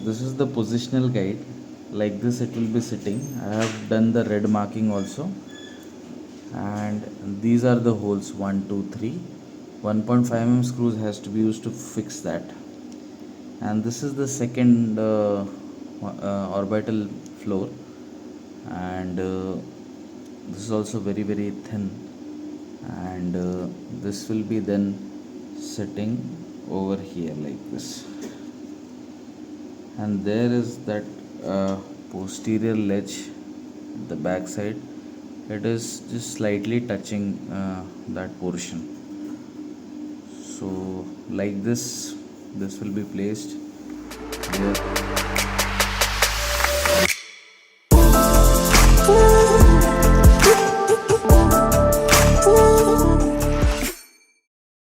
this is the positional guide. Like this it will be sitting. I have done the red marking also, and these are the holes 1 2 3. 1.5 mm screws has to be used to fix that. And this is the second orbital floor, and this is also very very thin, and this will be then sitting over here like this. And there is that posterior ledge at the back side. It is just slightly touching that portion. So like this will be placed here.